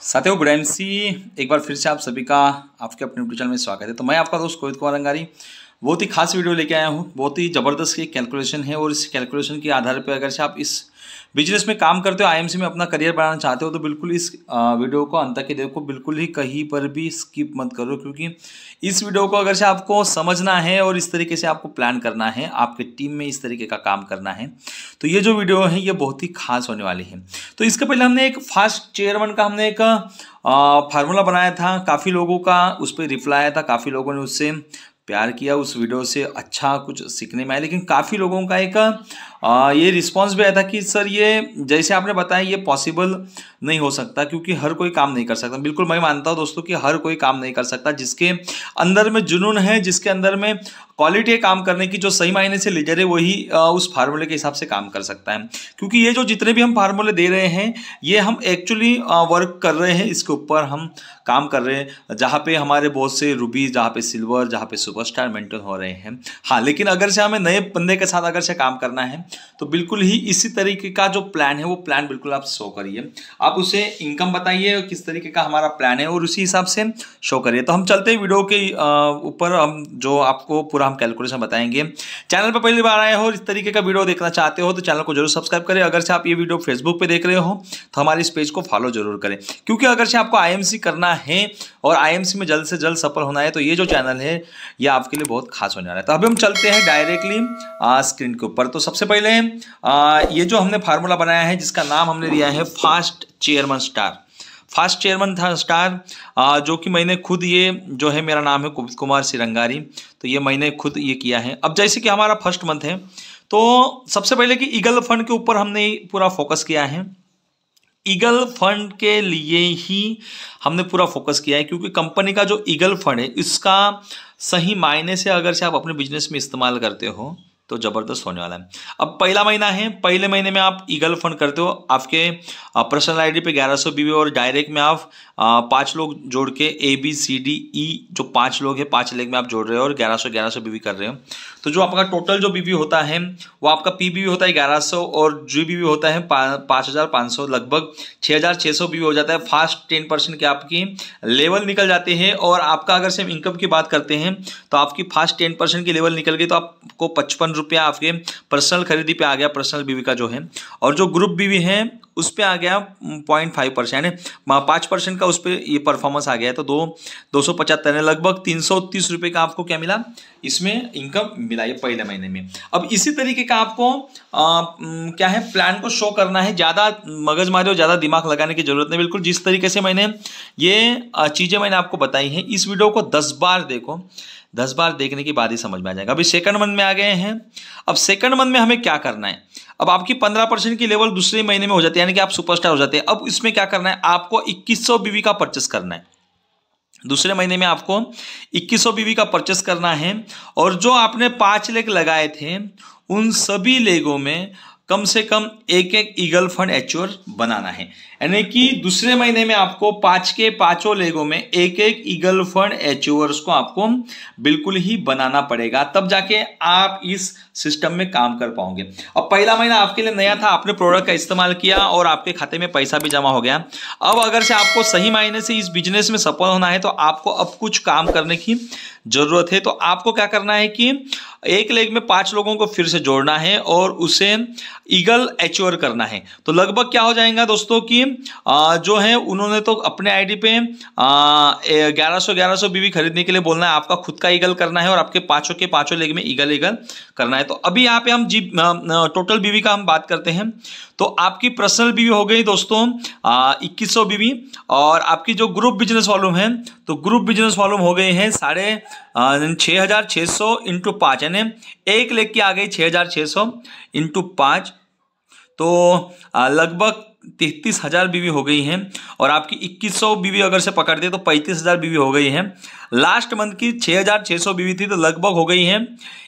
साथियों good MC एक बार फिर से आप सभी का आपके अपने यूट्यूब चैनल में स्वागत है। तो मैं आपका दोस्त कोहित कुमार अंगारी बहुत ही खास वीडियो लेके आया हूँ। बहुत ही ज़बरदस्त की कैलकुलेशन है और इस कैलकुलेशन के आधार पर अगर से आप इस बिजनेस में काम करते हो, आईएमसी में अपना करियर बनाना चाहते हो, तो बिल्कुल इस वीडियो को अंत तक देखो, बिल्कुल ही कहीं पर भी स्किप मत करो, क्योंकि इस वीडियो को अगर से आपको समझना है और इस तरीके से आपको प्लान करना है, आपके टीम में इस तरीके का काम करना है, तो ये जो वीडियो है ये बहुत ही खास होने वाली है। तो इसके पहले हमने एक फास्ट चेयरमैन का हमने एक फार्मूला बनाया था, काफ़ी लोगों का उस पर रिप्लाई आया था, काफ़ी लोगों ने उससे प्यार किया, उस वीडियो से अच्छा कुछ सीखने में आया। लेकिन काफ़ी लोगों का एक ये रिस्पांस भी आया था कि सर ये जैसे आपने बताया ये पॉसिबल नहीं हो सकता, क्योंकि हर कोई काम नहीं कर सकता। बिल्कुल मैं मानता हूँ दोस्तों कि हर कोई काम नहीं कर सकता। जिसके अंदर में जुनून है, जिसके अंदर में क्वालिटी है काम करने की, जो सही मायने से लीडर है, वही उस फार्मूले के हिसाब से काम कर सकता है। क्योंकि ये जो जितने भी हम फार्मूले दे रहे हैं ये हम एक्चुअली वर्क कर रहे हैं, इसके ऊपर हम काम कर रहे हैं, जहाँ पे हमारे बहुत से रूबी, जहाँ पे सिल्वर, जहाँ पे सुपरस्टार मेंटेन हो रहे हैं। हाँ, लेकिन अगर से हमें नए बंदे के साथ अगर से काम करना है तो बिल्कुल ही इसी तरीके का जो प्लान है वो प्लान बिल्कुल आप शो करिए। आप उसे इनकम बताइए किस तरीके का हमारा प्लान है और उसी हिसाब से शो करिए। तो हम चलते हैं वीडियो के ऊपर, हम जो आपको पूरा हम कैलकुलेशन बताएंगे। चैनल पर पहली बार आए हो और इस तरीके का वीडियो देखना चाहते हो तो चैनल को जरूर सब्सक्राइब करें। अगर से आप ये वीडियो फेसबुक पे देख रहे हो तो हमारे इस पेज को फॉलो जरूर करें, क्योंकि अगर से आपको आईएमसी करना है और आईएमसी में जल्द से जल्द सफल होना है तो ये जो चैनल है ये आपके लिए बहुत खास होने वाला है। तो अभी हम चलते हैं डायरेक्टली स्क्रीन के ऊपर। तो सबसे पहले ये जो हमने फार्मूला बनाया है जिसका नाम हमने दिया है fast chairman star. Fast chairman था स्टार, जो कि मैंने खुद, ये जो है मेरा नाम है कोहित कुमार सिरंगारी, तो ये मैंने खुद ये किया है। अब जैसे कि हमारा फर्स्ट मंथ है तो सबसे पहले कि ईगल फंड के ऊपर हमने पूरा फोकस किया है। ईगल फंड के लिए ही हमने पूरा फोकस किया है, क्योंकि कंपनी का जो ईगल फंड है इसका सही मायने से अगर से आप अपने बिजनेस में इस्तेमाल करते हो तो ज़बरदस्त होने वाला है। अब पहला महीना है, पहले महीने में आप ईगल फंड करते हो, आपके पर्सनल आईडी पे 1100 बीवी और डायरेक्ट में आप 5 लोग जोड़ के ABCDE जो 5 लोग हैं 5 लेग में आप जोड़ रहे हो और 1100 बीवी कर रहे हो। तो जो आपका टोटल जो बीवी होता है वो आपका PBV होता है 1100 और GBV होता है 5500, लगभग 6600 बीवी हो जाता है। फास्ट 10% के आपकी लेवल निकल जाते हैं। और आपका अगर से हम इनकम की बात करते हैं तो आपकी फास्ट 10% की लेवल निकल गई तो आपको 55 रुपया आपके पर्सनल खरीदी पे आ गया, पर्सनल बीवी का जो है। और जो ग्रुप बीवी है उस पे आ गया 0.5%, यानी 5% का उस पर ये परफॉर्मेंस आ गया है। तो 275 है, लगभग 330 रुपये का आपको क्या मिला, इसमें इनकम मिला ये पहले महीने में। अब इसी तरीके का आपको क्या है, प्लान को शो करना है। ज़्यादा मगजमारी और ज़्यादा दिमाग लगाने की जरूरत नहीं। बिल्कुल जिस तरीके से मैंने ये चीज़ें मैंने आपको बताई हैं, इस वीडियो को 10 बार देखो, 10 बार देखने के बाद ही समझ में आ जाएगा। अभी सेकंड मंथ में आ गए हैं। अब सेकंड मंथ में हमें क्या करना है, अब आपकी 15% की लेवल दूसरे महीने में हो जाती है, यानी कि आप सुपरस्टार हो जाते हैं। अब इसमें क्या करना है, आपको 2100 बीवी का परचेस करना है। दूसरे महीने में आपको 2100 बीवी का परचेस करना है और जो आपने 5 लेग लगाए थे उन सभी लेगों में कम से कम एक ईगल फंड एच्योर बनाना है। यानी कि दूसरे महीने में आपको 5 के 5 लेगों में एक ईगल फंड एच्योर्स को आपको बिल्कुल ही बनाना पड़ेगा, तब जाके आप इस सिस्टम में काम कर पाओगे। अब पहला महीना आपके लिए नया था, आपने प्रोडक्ट का इस्तेमाल किया और आपके खाते में पैसा भी जमा हो गया। अब अगर से आपको सही मायने से इस बिजनेस में सफल होना है तो आपको अब कुछ काम करने की जरूरत है। तो आपको क्या करना है कि एक लेग में 5 लोगों को फिर से जोड़ना है और उसे ईगल एच्योर करना है। तो लगभग क्या हो जाएगा दोस्तों कि जो है उन्होंने तो अपने आईडी पे 1100 बीवी खरीदने के लिए बोलना है, आपका खुद का ईगल करना है और आपके 5 के 5 लेग में ईगल करना है। तो अभी यहाँ पे हम टोटल बीवी का हम बात करते हैं। तो आपकी पर्सनल बीवी हो गई दोस्तों 2100 बीवी, और आपकी जो ग्रुप बिजनेस वॉल्यूम है तो ग्रुप बिजनेस वॉल्यूम हो गए हैं 6600 इंटू 5, यानी एक लेग की आ गई 6600 इंटू 5, तो लगभग 33,000 बीवी हो गई हैं। और आपकी 2100 बीवी अगर से पकड़ दे तो 35,000 बीवी हो गई हैं। लास्ट मंथ की 6600 बीवी थी तो लगभग हो गई हैं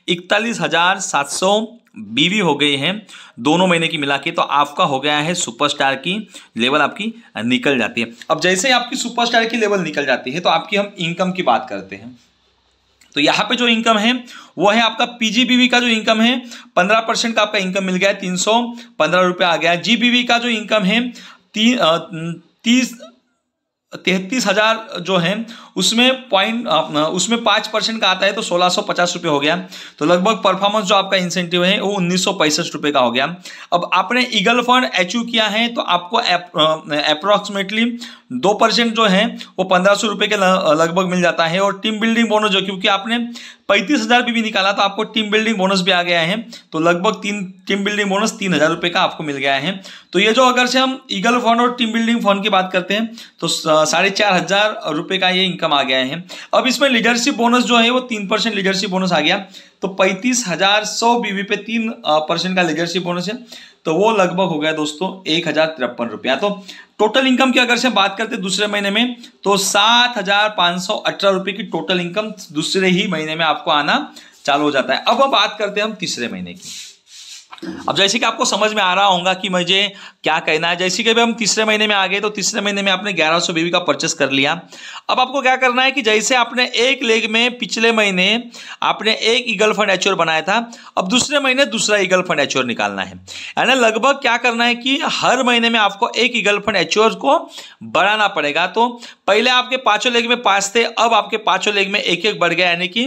41,700 बीवी हो गई हैं दोनों महीने की मिला के। तो आपका हो गया है सुपरस्टार की लेवल आपकी निकल जाती है। अब जैसे ही आपकी सुपरस्टार की लेवल निकल जाती है तो आपकी हम इनकम की बात करते हैं। तो यहाँ पे जो इनकम है वो है आपका PGBV का जो इनकम है 15% का आपका इनकम मिल गया, 315 रुपये आ गया। GBV का जो इनकम है 30 33,000 जो है उसमें उसमें 5% का आता है तो 1650 रुपये हो गया। तो लगभग परफॉर्मेंस जो आपका इंसेंटिव है वो 1965 रुपये का हो गया। अब आपने ईगल फंड अचीव किया है तो आपको अप्रोक्सीमेटली 2% जो है वो 1500 रुपये के लगभग मिल जाता है। और टीम बिल्डिंग बोनस जो, क्योंकि आपने 35,000 भी निकाला तो आपको टीम बिल्डिंग बोनस भी आ गया है, तो लगभग टीम बिल्डिंग बोनस 3,000 रुपये का आपको मिल गया है। तो ये जो अगर से हम ईगल फंड और टीम बिल्डिंग फंड की बात करते हैं तो 4,500 रुपये का ये इनकम आ गया है। अब इसमें लीडरशिप बोनस जो है वो 3% लीडरशिप बोनस आ गया, तो 35,100 बीवी पे 3% का लीडरशिप बोनस है, तो वो लगभग हो गया दोस्तों 1,053 रुपया। तो टोटल इनकम की अगर से बात करते हैं दूसरे महीने में तो 7,518 रुपये की टोटल इनकम दूसरे ही महीने में आपको आना चालू हो जाता है। अब बात करते हैं हम तीसरे महीने की। अब जैसे कि आपको समझ में आ रहा होगा कि मुझे क्या कहना है। जैसे कि अभी हम तीसरे महीने में आ गए तो तीसरे महीने में आपने 1100 बीवी का परचेस कर लिया। अब आपको क्या करना है कि जैसे आपने एक लेग में पिछले महीने आपने एक ईगल फंड एच्योर बनाया था, अब दूसरे महीने दूसरा ईगल फंड एच्योर निकालना है। यानी लगभग क्या करना है कि हर महीने में आपको एक ईगल फंड एच्योर को बढ़ाना पड़ेगा। तो पहले आपके पांचों लेग में 5 थे, अब आपके पांचों लेग में एक बढ़ गया, यानी कि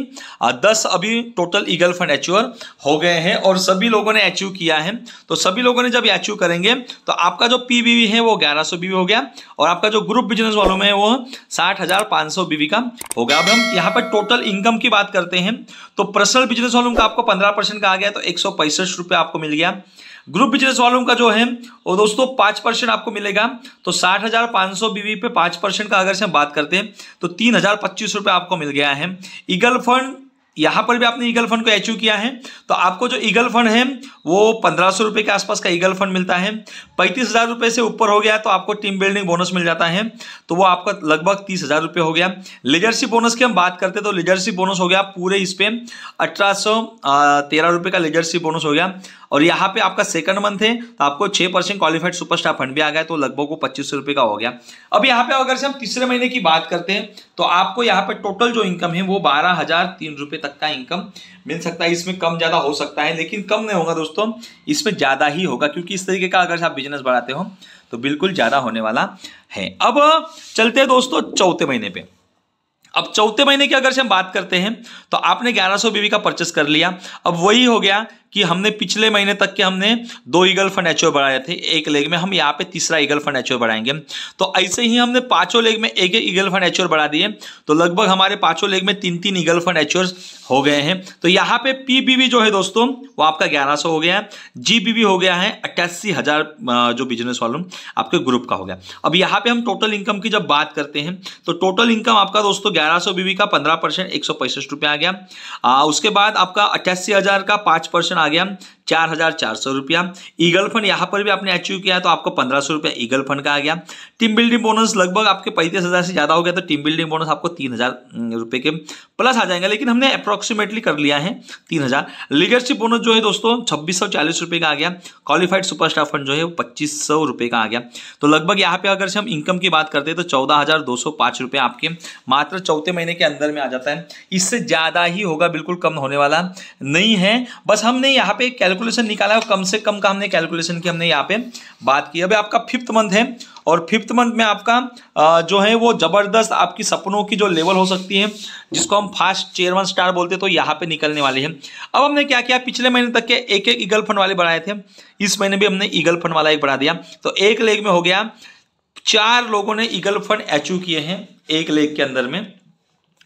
10 अभी टोटल ईगल फंड एच्योर हो गए हैं और सभी लोगों ने अचीव किया है। तो सभी लोगों ने जब अचीव करेंगे तो आपका जो पीबीवी है वो 1100 बीवी हो गया और आपका जो ग्रुप बिजनेस वालों में वो 60,500 बीवी का हो गया। अब हम यहाँ पर टोटल इनकम की बात करते हैं तो पर्सनल बिजनेस वालों का आपको 15% का आ गया, तो 165 रुपये आपको मिल गया। ग्रुप बिजनेस वालों का जो है वो दोस्तों 5% आपको मिलेगा, तो 60,500 बीवी पे 5% का अगर से हम बात करते हैं तो 3,025 रुपये आपको मिल गया है। ईगल फंड, यहाँ पर भी आपने ईगल फंड को अचीव किया है तो आपको जो ईगल फंड है वो 1,500 रुपये के आसपास का ईगल फंड मिलता है। 35,000 रुपये से ऊपर हो गया तो आपको टीम बिल्डिंग बोनस मिल जाता है, तो वो आपका लगभग 30,000 रुपये हो गया। लीडरशिप बोनस की हम बात करते हैं तो लीडरशिप बोनस हो गया पूरे इस पे 1,813 रुपये का लीडरशिप बोनस हो गया। और यहाँ पे आपका सेकंड मंथ है तो आपको 6% क्वालिफाइड सुपरस्टार फंड भी आ गया, तो लगभग वो 2500 रुपये का हो गया। अब यहाँ पे अगर से हम तीसरे महीने की बात करते हैं तो आपको यहाँ पे टोटल जो इनकम है वो 12,003 रुपये तक का इनकम मिल सकता है। इसमें कम ज्यादा हो सकता है लेकिन कम नहीं होगा दोस्तों, इसमें ज्यादा ही होगा, क्योंकि इस तरीके का अगर आप बिजनेस बढ़ाते हो तो बिल्कुल ज्यादा होने वाला है। अब चलते हैं दोस्तों चौथे महीने पे। अब चौथे महीने की अगर से हम बात करते हैं तो आपने 1100 बीवी का परचेस कर लिया। अब वही हो गया कि हमने पिछले महीने तक के हमने 2 ईगल फंड एच्योर बढ़ाए थे एक लेग में, हम यहाँ पे तीसरा ईगल फंड एच्योर बढ़ाएंगे। तो ऐसे ही हमने पांचों लेग में एक ईगल फंड एच्योर बढ़ा दिए, तो लगभग हमारे पांचों लेग में 3 ईगल फंड एच्योर हो गए हैं। तो यहाँ पे पीबीवी जो है दोस्तों वो आपका 1100 हो गया, जीबीवी हो गया है 88,000 जो बिजनेस वालों आपके ग्रुप का हो गया। अब यहाँ पे हम टोटल इनकम की जब बात करते हैं तो टोटल इनकम आपका दोस्तों 1100 बीवी का 15% 165 रुपये आ गया। उसके बाद आपका 88,000 का 5% आ गया 4,400 रुपया। ईगल फंड यहाँ पर भी आपने अचीव किया तो आपको 1,500 रुपया ईगल फंड का आ गया। टीम बिल्डिंग बोनस लगभग आपके 35,000 से ज्यादा हो गया, तो टीम बिल्डिंग बोनस आपको 3,000 रुपये के प्लस आ जाएगा, लेकिन हमने अप्रोक्सीमेटली कर लिया है 3,000। लीडरशिप बोनस जो है दोस्तों 2,640 रुपये का आ गया। क्वालिफाइड सुपरस्टार फंड जो है वो 2,500 रुपये का आ गया। तो लगभग यहाँ पे अगर से हम इनकम की बात करते हैं तो 14,205 रुपये आपके मात्र चौथे महीने के अंदर में आ जाता है। इससे ज्यादा ही होगा, बिल्कुल कम होने वाला नहीं है। बस हमने यहाँ पे कैलकुलेशन निकाला है, कम से कम का हमने कैलकुलेशन की हमने यहाँ पे बात की। अभी आपका 5th मंथ है और 5th मंथ में आपका जो है वो जबरदस्त आपकी सपनों की जो लेवल हो सकती है, जिसको हम फास्ट चेयर 1 स्टार बोलते हैं, तो यहाँ पे निकलने वाली है। अब हमने क्या किया, पिछले महीने तक के एक ईगल फंड वाले बढ़ाए थे, इस महीने भी हमने ईगल फंड वाला एक बढ़ा दिया। तो एक लेग में हो गया 4 लोगों ने ईगल फंड अचीव किए हैं एक लेग के अंदर में।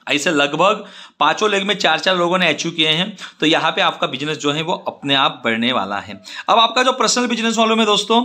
ऐसे लगभग 5 लेग में 4 लोगों ने अचीव किए हैं। तो यहाँ पे आपका बिजनेस जो है वो अपने आप बढ़ने वाला है। अब आपका जो पर्सनल बिजनेस वॉल्यूम है दोस्तों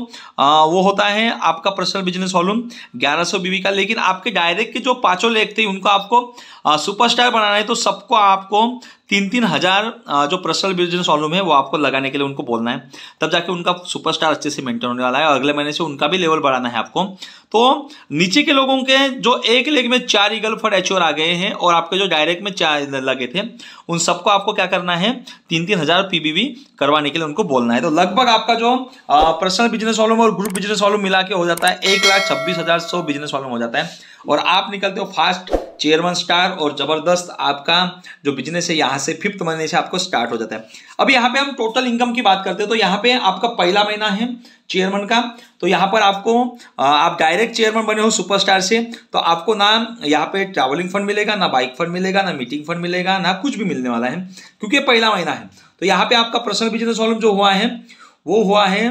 वो होता है आपका पर्सनल बिजनेस वॉल्यूम 1100 बीवी का, लेकिन आपके डायरेक्ट के जो 5 लेग थे उनको आपको सुपरस्टार बनाना है, तो सबको आपको 3-3 हज़ार जो पर्सनल बिजनेस वॉल्यूम है वो आपको लगाने के लिए उनको बोलना है, तब जाके उनका सुपरस्टार अच्छे से मेंटेन होने वाला है। अगले महीने से उनका भी लेवल बढ़ाना है आपको। तो नीचे के लोगों के जो एक लेग में 4 ईगल फंड एच्योर आ गए हैं और आपके जो डायरेक्ट में 4 लगे थे, उन सबको आपको क्या करना है 3-3 हज़ार पीबीवी करवाने के लिए उनको बोलना है। तो लगभग आपका जो पर्सनल बिजनेस वॉल्यूम और ग्रुप बिजनेस वॉल्यूम मिला के हो जाता है 1,26,100 बिजनेस वॉल्यूम हो जाता है, और आप निकलते हो फास्ट चेयर 1 स्टार और जबरदस्त आपका जो बिजनेस है यहाँ से 5th महीने से आपको स्टार्ट हो जाता है। अब यहाँ पे हम टोटल इनकम की बात करते हैं तो यहाँ पे आपका पहला महीना है चेयरमैन का, तो यहाँ पर आपको आप डायरेक्ट चेयरमैन बने हो सुपरस्टार से, तो आपको ना यहाँ पे ट्रैवलिंग फंड मिलेगा, ना बाइक फंड मिलेगा, ना मीटिंग फंड मिलेगा, ना कुछ भी मिलने वाला है, क्योंकि पहला महीना है। तो यहाँ पे आपका पर्सनल बिजनेस वॉल्यूम जो हुआ है वो हुआ है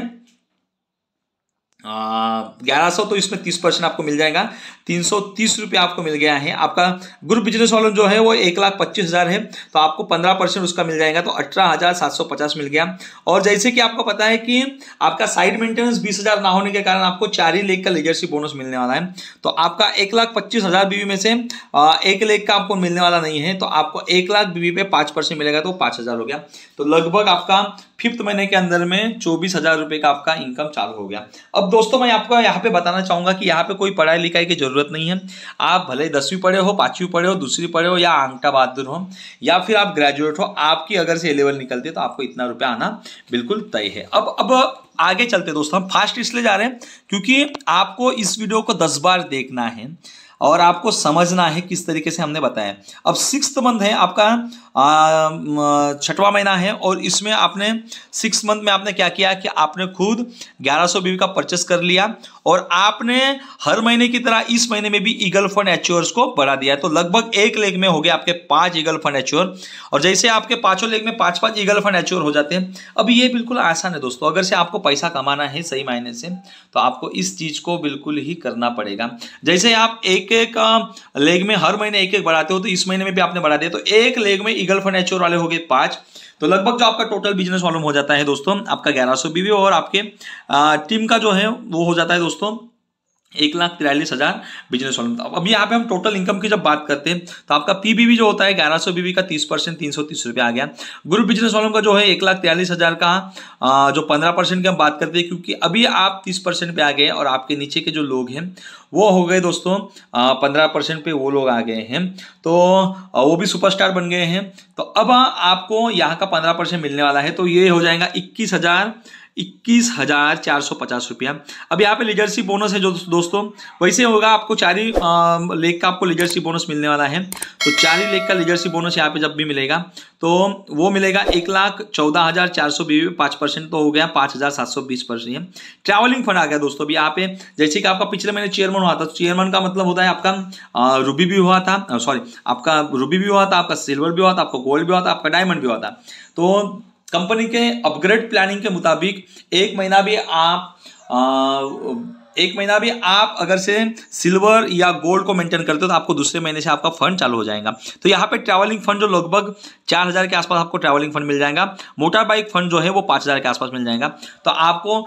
1100, तो इसमें 30% आपको मिल जाएगा, 330 रुपये आपको मिल गया है। आपका ग्रुप बिजनेस वॉल्यूम जो है वो 1,25,000 है, तो आपको 15% उसका मिल जाएगा, तो 18,750 मिल गया। और जैसे कि आपको पता है कि आपका साइड मेंटेनेंस 20,000 ना होने के कारण आपको 4 ही लाख का लीडरशिप बोनस मिलने वाला है। तो आपका 1,25,000 बीवी में से 1 लाख का आपको मिलने वाला नहीं है, तो आपको 1 लाख बीवी पे 5% मिलेगा, तो 5,000 हो गया। तो लगभग आपका 5th महीने के अंदर में 24,000 रुपये का आपका इनकम चालू हो गया। अब दोस्तों मैं आपको यहाँ पे बताना चाहूंगा कि यहाँ पे कोई पढ़ाई लिखाई की जरूरत नहीं है। आप भले 10वीं पढ़े हो, 5वीं पढ़े हो, दूसरी पढ़े हो, या अंगठा बहादुर हो, या फिर आप ग्रेजुएट हो, आपकी अगर से A-लेवल निकलती है तो आपको इतना रुपया आना बिल्कुल तय है। अब आगे चलते दोस्तों, हम फास्ट इसलिए जा रहे हैं क्योंकि आपको इस वीडियो को 10 बार देखना है और आपको समझना है किस तरीके से हमने बताया। अब 6th मंथ है आपका, 6वां महीना है, और इसमें आपने 6 मंथ में आपने क्या किया कि आपने खुद 1100 बीवी का परचेस कर लिया, और आपने हर महीने की तरह इस महीने में भी ईगल फंड एच्योर्स को बढ़ा दिया है। तो लगभग 1 लेग में हो गया आपके 5 ईगल फंड एच्योर, और जैसे आपके 5 लेग में 5-5 ईगल फंड एच्योर हो जाते हैं। अब ये बिल्कुल आसान है दोस्तों, अगर से आपको पैसा कमाना है सही मायने से, तो आपको इस चीज को बिल्कुल ही करना पड़ेगा। जैसे आप एक लेग में हर महीने 1-1 बढ़ाते हो, तो इस महीने में भी आपने बढ़ा दिया, तो 1 लेग में ईगल फंड एच्योर वाले हो गए 5, तो लगभग जो आपका टोटल बिजनेस वॉल्यूम हो जाता है दोस्तों आपका 1100 बीवी, और आपके टीम का जो है वो हो जाता है दोस्तों 1,43,000 बिजनेस वॉल्यूम। अब यहाँ पे हम टोटल इनकम की जब बात करते हैं तो आपका पीबीवी जो होता है 1100 बीवी का 30% 330 रुपये आ गया। ग्रुप बिजनेस वॉल्यूम का जो है 1,43,000 का जो 15% की हम बात करते हैं, क्योंकि अभी आप 30% पे आ गए और आपके नीचे के जो लोग हैं वो हो गए दोस्तों 15% पे वो लोग आ गए हैं, तो वो भी सुपरस्टार बन गए हैं। तो अब आपको यहाँ का 15% मिलने वाला है, तो ये हो जाएगा 21,450 रुपया। अब यहाँ पे लीडरशिप बोनस है जो दोस्तों वैसे होगा, आपको 4 ही लेख का आपको लीडरशिप बोनस मिलने वाला है। तो 4 ही लेख का लीडरशिप बोनस यहाँ पे जब भी मिलेगा तो वो मिलेगा 1,14,400 बीवी, 5% तो हो गया 5,720%। ट्रैवलिंग फंड आ गया दोस्तों। अभी यहाँ पे जैसे कि आपका पिछले महीने चेयरमैन हुआ था, चेयरमैन का मतलब होता है आपका रूबी भी हुआ था, सॉरी आपका रूबी भी हुआ था, आपका सिल्वर भी हुआ था, आपका गोल्ड भी हुआ था, आपका डायमंड भी हुआ था। तो कंपनी के अपग्रेड प्लानिंग के मुताबिक एक महीना भी आप अगर से सिल्वर या गोल्ड को मेंटेन करते हो तो आपको दूसरे महीने से आपका फंड चालू हो जाएगा। तो यहाँ पे ट्रैवलिंग फंड जो लगभग 4,000 के आसपास आपको ट्रैवलिंग फंड मिल जाएगा। मोटर बाइक फंड जो है वो 5,000 के आसपास मिल जाएगा। तो आपको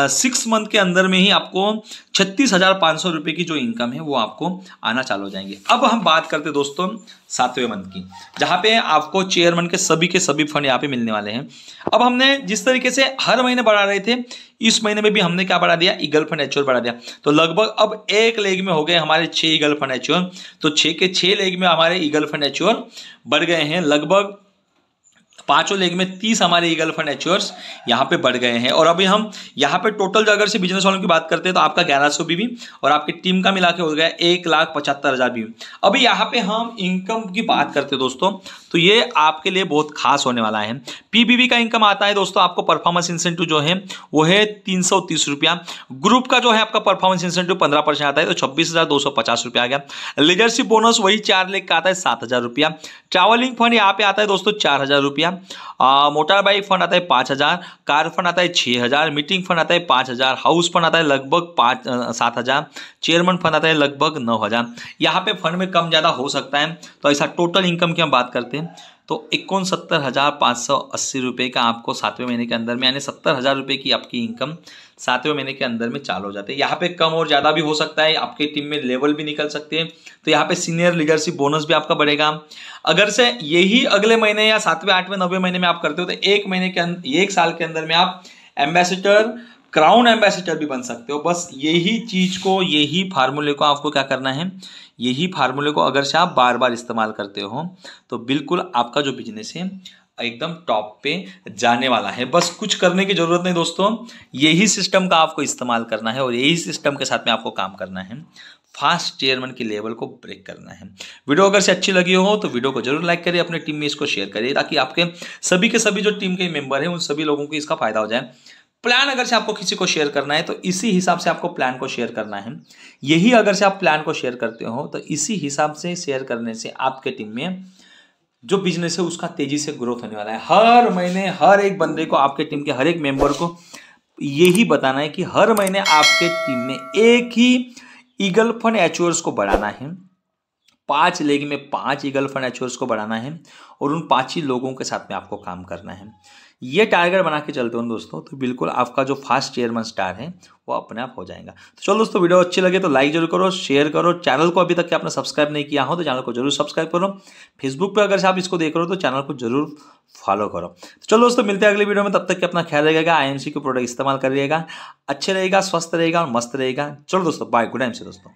6 मंथ के अंदर में ही आपको 36,500 रुपये की जो इनकम है वो आपको आना चालू हो जाएंगे। अब हम बात करते हैं दोस्तों 7वें मंथ की, जहाँ पे आपको चेयरमैन के सभी फंड यहाँ पे मिलने वाले हैं। अब हमने जिस तरीके से हर महीने बढ़ा रहे थे, इस महीने में भी हमने क्या बढ़ा दिया, ईगल फंड एच्योर बढ़ा दिया। तो लगभग अब 1 लेग में हो गए हमारे 6 ईगल फंड एच्योर, तो 6 के 6 लेग में हमारे ईगल फंड एच्योर बढ़ गए हैं। लगभग 5 लेग में 30 हमारे ईगल फंड एच्योर्स यहाँ पे बढ़ गए हैं। और अभी हम यहाँ पे टोटल जो अगर से बिजनेस वालों की बात करते हैं तो आपका 1100 बीवी और आपकी टीम का मिला के हो गया 1,75,000 बीवी। अभी यहाँ पे हम इनकम की बात करते हैं दोस्तों, तो ये आपके लिए बहुत खास होने वाला है। पीबीवी का इनकम आता है दोस्तों आपको, परफॉर्मेंस इंसेंटिव जो है वो है 330 रुपया। ग्रुप का जो है आपका परफॉर्मेंस इंसेंटिव 15% आता है, तो 26,250 रुपया आ गया। लीडरशिप बोनस वही 4 लाख का आता है, 7,000 रुपया। ट्रैवलिंग फंड यहाँ पे आता है दोस्तों 4,000 रुपया। मोटर बाइक फंड आता है 5,000, कार फंड आता है 6,000, मीटिंग फंड आता है 5,000, हाउस फंड आता है लगभग 7,000, चेयरमैन फंड आता है लगभग 9,000। यहाँ पे फंड में कम ज़्यादा हो सकता है। तो ऐसा टोटल इनकम की हम बात करते हैं तो 69,580 रुपये का आपको 7वें महीने के अंदर में, यानी 70,000 रुपये की आपकी इनकम 7वें महीने के अंदर में चालू हो जाते हैं। यहाँ पे कम और ज़्यादा भी हो सकता है, आपके टीम में लेवल भी निकल सकते हैं। तो यहाँ पे सीनियर लीडरशिप बोनस भी आपका बढ़ेगा। अगर से यही अगले महीने या 7वें 8वें 9वें महीने में आप करते हो तो 1 साल के अंदर में आप एम्बेसडर, क्राउन एम्बेसडर भी बन सकते हो। बस यही चीज को, यही फार्मूले को आपको क्या करना है, यही फार्मूले को अगर से आप बार बार इस्तेमाल करते हो तो बिल्कुल आपका जो बिजनेस है एकदम टॉप पे जाने वाला है। बस कुछ करने की जरूरत नहीं दोस्तों, यही सिस्टम का आपको इस्तेमाल करना है और यही सिस्टम के साथ में आपको काम करना है। फास्ट चेयरमैन की लेवल को ब्रेक करना है। वीडियो अगर से अच्छी लगी हो तो वीडियो को जरूर लाइक करिए, अपने टीम में इसको शेयर करिए ताकि आपके सभी के सभी जो टीम के मेंबर हैं उन सभी लोगों को इसका फायदा हो जाए। प्लान अगर से आपको किसी को शेयर करना है तो इसी हिसाब से आपको प्लान को शेयर करना है। यही अगर से आप प्लान को शेयर करते हो तो इसी हिसाब से शेयर करने से आपके टीम में जो बिजनेस है उसका तेजी से ग्रोथ होने वाला है। हर महीने हर एक बंदे को, आपके टीम के हर एक मेंबर को यही बताना है कि हर महीने आपके टीम में एक ही ईगल फंड एचओर्स को बढ़ाना है। 5 लेग में 5 ईगल फंड एचओर्स को बढ़ाना है और उन 5 ही लोगों के साथ में आपको काम करना है। ये टारगेट बना के चलते हो दोस्तों तो बिल्कुल आपका जो फास्ट चेयरमैन स्टार है वो अपने आप हो जाएगा। तो चलो दोस्तों, वीडियो अच्छी लगे तो लाइक जरूर करो, शेयर करो। चैनल को अभी तक आपने सब्सक्राइब नहीं किया हो तो चैनल को जरूर सब्सक्राइब करो। फेसबुक पे अगर आप इसको देख रहे हो तो चैनल को जरूर फॉलो करो। तो चलो दोस्तों, मिलते हैं अगले वीडियो में। तब तक के अपना ख्याल रखिएगा, आईएमसी के प्रोडक्ट इस्तेमाल करिएगा, अच्छे रहेगा, स्वस्थ रहेगा और मस्त रहेगा। चलो दोस्तों, बाय, गुड टाइम से दोस्तों।